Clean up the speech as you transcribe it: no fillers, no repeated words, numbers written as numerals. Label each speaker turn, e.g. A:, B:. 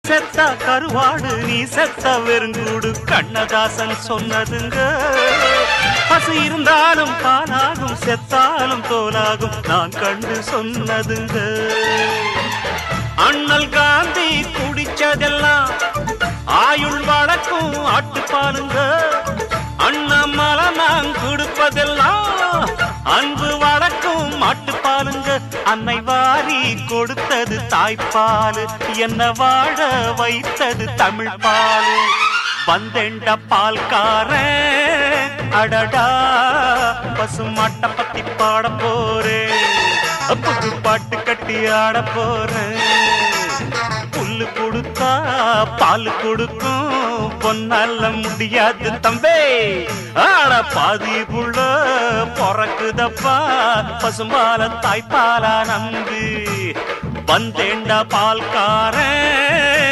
A: செத்தா கருவாடு நீ செத்த வெறுங்கூடு கண்ணதாசன் சொன்னதுங்க. பசு இருந்தாலும் பாலாகும் செத்தாலும் தோலாகும் நான் கண்டு சொன்னதுங்க. அண்ணல் காந்தி குடிச்சதெல்லாம் ஆயுள் வழக்கும் ஆட்டுப்பாலுங்க. அண்ணாமலை நான் கொடுப்பதெல்லாம் அன்பு வழக்கும் மாட்டுப்பாலுங்க. அன்னை வாரி கொடுத்தது தாய்ப்பாலு, என்ன வாழ வைத்தது தமிழ் பாலு. வந்தேண்ட பால்காரன் அடடா பசு மாட்ட பத்தி பாட போறேன். புது பாட்டு கட்டி ஆட போறேன். புல்லு கொடுத்தா பால் கொடுக்கும் பொன்னால முடியாது தம்பே. ஆட பாதி புள்ள பொறக்குதப்பா பசும்பால தாய்ப்பாலா நம்பி. வந்தேண்ட பால்காரன்